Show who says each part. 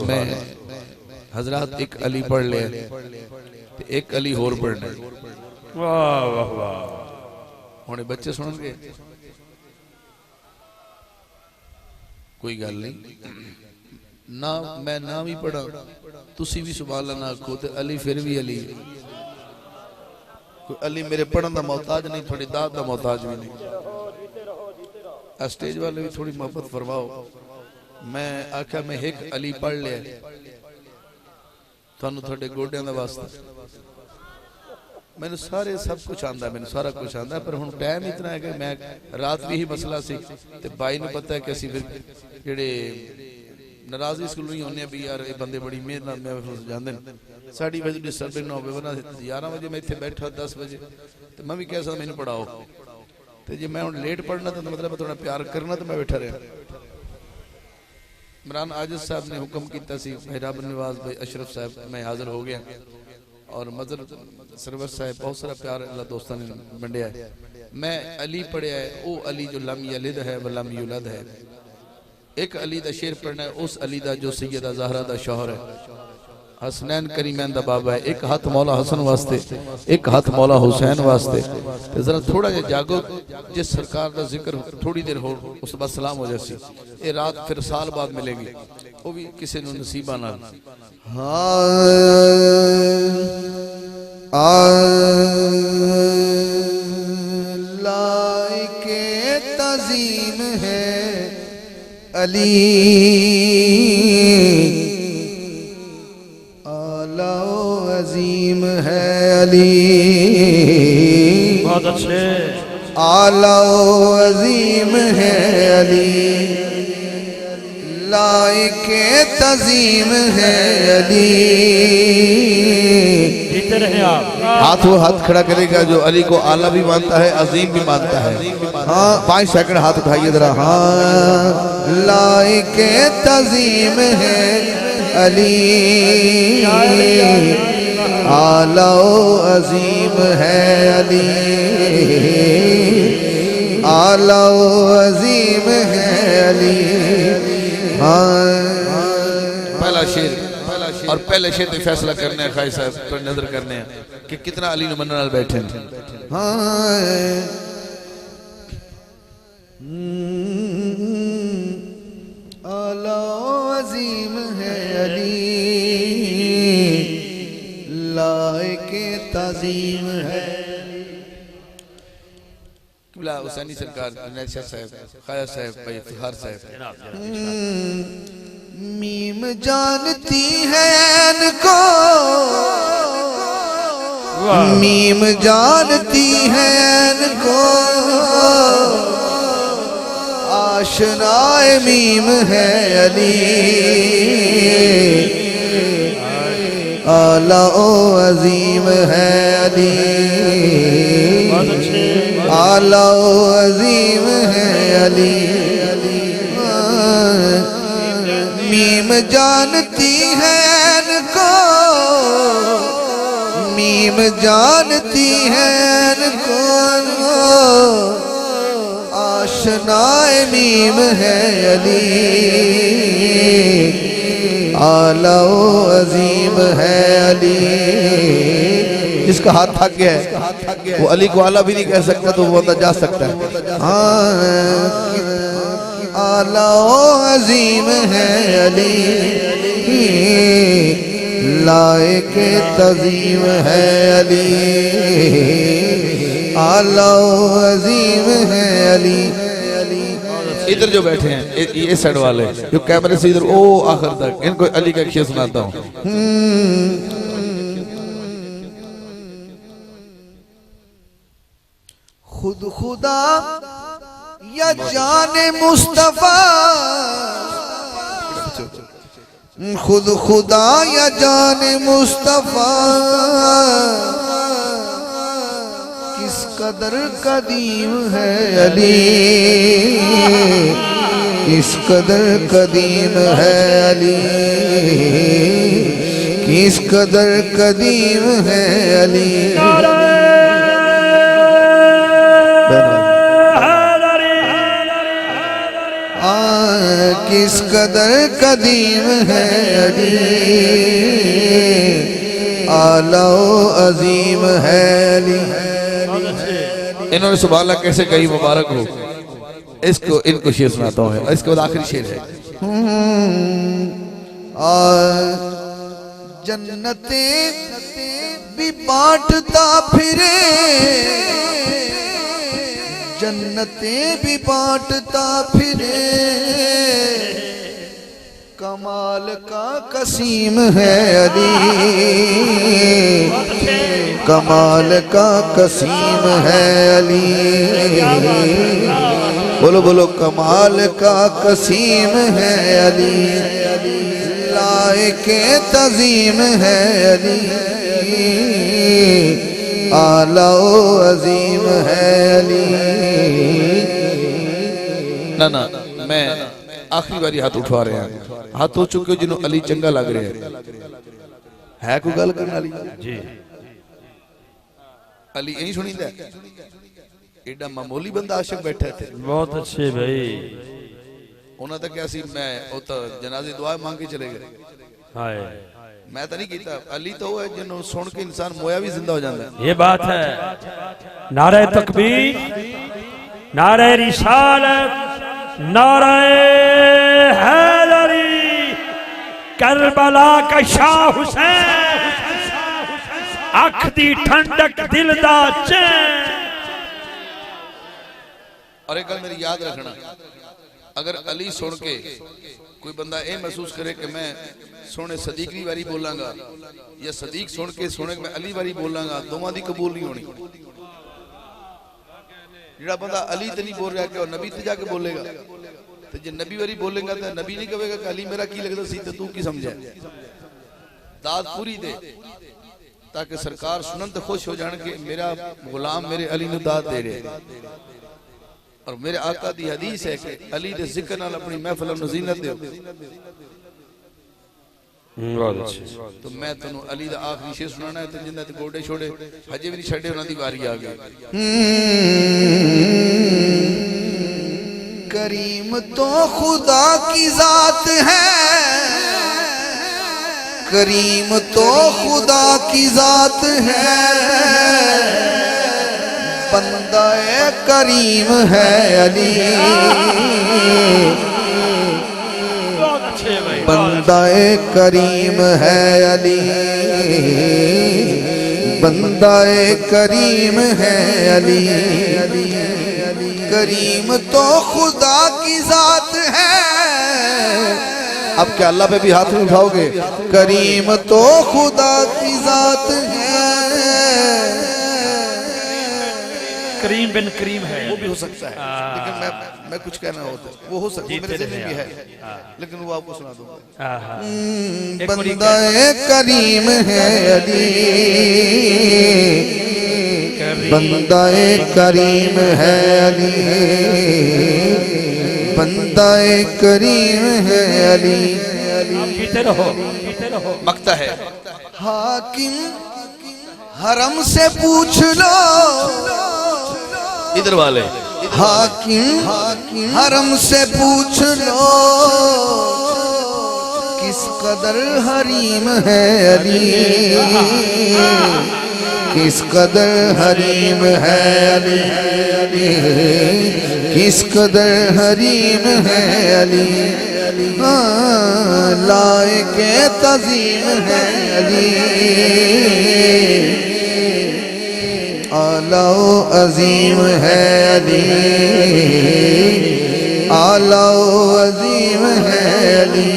Speaker 1: मैं हजरत एक अली पढ़ लिया ते एक अली होर पढ़ना।
Speaker 2: वाह वाह वाह।
Speaker 1: हुणे बच्चे सुनणगे कोई गल नहीं ना, मैं ना भी पढ़ा तुसी भी सुभान अल्लाह ना आखो ते अली फिर भी अली। कोई अली मेरे पढ़न का मोहताज नहीं, थोड़ी दाद का मोहताज भी नहीं। स्टेज वाले भी थोड़ी मोहब्बत फरमाओ। मैं आख्या मैं एक अली पढ़ लिया थानू थोड़े गोडियां दा वास्ता। मैंने सारे सब कुछ आंदा, मैंने सारा कुछ आंदा, पर हुण टाइम इतना है कि मैं रात भी ही मसला सी ते भाई नूं पता है कि असीं फिर जेड़े नाराज़गी स्कूल नहीं होने भी यार ये बंदे बड़ी मेहनत नाल महफूज जांदे ने। साडी वजह डिस्टर्बिंग ना होवे, वरना 11 बजे मैं इत्थे बैठा 10 बजे ते मैं भी कह सकदा मैनूं पढ़ाओ, ते जे मैं हुण लेट पढ़ना तो मतलब थोड़ा प्यार करना तो मैं बैठा रहा। इमरान आजिज साहब ने हुक्म किया सी, मेहराब नवाज भाई अशरफ साहब मैं हाजिर हो गया और मजर सरवर साहब बहुत सारा प्यार अल्लाह दोस्तों ने बंडिया है। मैं अली पढ़िया है, वो अली जो लम यलिद है व लम युलद है। एक अली दा शेर पढ़ना है, उस अली दा जो सैयदा ज़हरा दा शौहर है, हसनैन करीमैन दा बाबा है। एक हाथ मौला हसन वास्ते, एक हाथ मौला हुसैन वास्ते। ते जरा थोड़ा जिहा जागो, जिस सरकार दा जिक्र थोड़ी देर हो उस बाद सलाम हो जासी। ये रात फिर साल बाद मिलेगी, वो भी किसी नूं नसीबा नाल।
Speaker 3: लाइके तज़ीम है अली, आला अजीम है अली।
Speaker 2: बहुत अच्छे।
Speaker 3: आला अजीम है अली, लाइके तज़ीम है अली।
Speaker 2: जीते रहे आप।
Speaker 3: हाथ वो हाथ खड़ा करेगा जो अली को आला भी मानता है, अजीम भी मानता है। हाँ 5 सेकंड हाथ उठाइए जरा। हाँ लाइके तज़ीम है अली, आला अजीम है अली, आला अजीम है अली। हाँ
Speaker 1: पहला शेर और पहले शेर पे फैसला करने हैं खाई साहब पर नजर करने हैं कि कितना अली नु मनन नाल बैठे हैं।
Speaker 3: आला अजीम है अली, लाइके तज़ीम है।
Speaker 1: किबला हुसैनी सरकार नैशा साहब, खाया साहब, भाई इफ्तिखार साहब।
Speaker 3: मीम जानती है इनको, मीम जानती है इनको, आशनाए मीम है अली, आला अजीम है अली, आला अजीम है अली। मीम जानती है इनको, मीम जानती है इनको, आशनाए मीम है अली, आला अजीम है अली। जिसका हाथ थक गया है वो अली को आला भी नहीं कह सकता, तो वो बंदा जा सकता है। हाँ आला अजीम है अली, लाइके तज़ीम है अली, आला अजीम है अली।
Speaker 1: इधर जो बैठे हैं ये साइड वाले जो कैमरे से इधर ओ आखिर तक, इनको अली का शेर सुनाता हूँ।
Speaker 3: खुद खुदा या जाने मुस्तफा, खुद खुदा या जाने मुस्तफा, किस कदर कदीम है अली, किस कदर कदीम है अली, किस कदर कदीम है अली। किस कदर कदीम है अली, आला अजीम है अली।
Speaker 1: इन्होंने सुभान अल्लाह कैसे कही, मुबारक हो। इसको इनको शेर सुनाता हूँ, इसके बाद आखिरी शेर है।
Speaker 3: जन्नते भी बांटता फिरे, जन्नते भी बांटता फिरे, कमाल का कसीम है अली, कमाल का कसीम है अली। बोलो बोलो, कमाल का कसीम है अली, लायके तज़ीम है अली, आला अजीम है अली।
Speaker 1: ना ना, मैं आखिरी बारी हाथ उठवा रहे हैं, हाथ हो चुके हो जिन्होंने अली चंगा लग रहे है कोई गल करने वाली
Speaker 2: जी।
Speaker 1: अली यही सुनी दा, एडा मामूली बंदा आशिक बैठा थे।
Speaker 2: बहुत अच्छे भाई।
Speaker 1: उन्होंने तो क्या सी, मैं वो तो जनाजे दुआ मांग के चले गए,
Speaker 2: हाय
Speaker 1: मैं तो नहीं कीता। अली तो वो है जिन्होंने सुन के इंसान मोया भी जिंदा हो जाता है।
Speaker 2: ये बात है। नारे तकबीर, नारे रिसालत, नारे हैदरी, करबला का शाह हुसैन, अख दी ठंडक दिल दा चैन।
Speaker 1: और एक गल मेरी याद रखना, अगर अली सुन के कोई बंदा ये महसूस करे कि मैं सोने सदीक की वारी बोलांगा, या सदीक सुन के सोने मैं अली वारी बोलांगा, दोवां दी कबूल नहीं होनी। जिहड़ा बंदा अली ते नहीं बोल रहा कि नबी ते जाके बोलेगा, तो जे नबी वारी बोलेगा तो नबी नहीं कहेगा कि अली मेरा की लगता सी ते तू की समझा। दाद पूरी दे ताकि सरकार सुनन तो खुश हो जान के मेरा गुलाम मेरे अली नूं दाद दे रहे। और मेरे आका दी हदीस है कि अली दे जिक्र नाल अपनी महफिल नूं ज़ीनत दो। तो मैं तेनों अली दा आखिरी शेर सुनाना है, तो जिन्हां ते गोडे छोड़े हजे भी नहीं छड्डे, उन्हां दी वारी आ गई।
Speaker 3: करीम तो खुदा की जात है, करीम तो खुदा की जात है, बंदा करीम है अली, बंदा करीम है अली, बंदा करीम है अली। करीम तो खुदा की जात है। अब क्या अल्लाह पे भी हाथ में उठाओगे? करीम तो खुदा की जात है।
Speaker 2: करीम बिन करीम है,
Speaker 1: वो भी हो सकता है, लेकिन मैं कुछ कहना होता वो हो सकता है, मेरे दिल में भी है, लेकिन वो आपको सुना दूंगा।
Speaker 3: बंदा करीम है अली, बंदा करीम है अली, बंदा करीम है अली।
Speaker 1: मकता है
Speaker 3: हाकिम हरम से पूछ लो,
Speaker 1: इधर वाले
Speaker 3: हाकिम हरम से पूछ लो, किस कदर हरीम है अली, किस कदर हरीम है अली, किस कदर हरीम है अली। लायके तज़ीम है अली, आला अजीम है अली, आला अजीम है अली।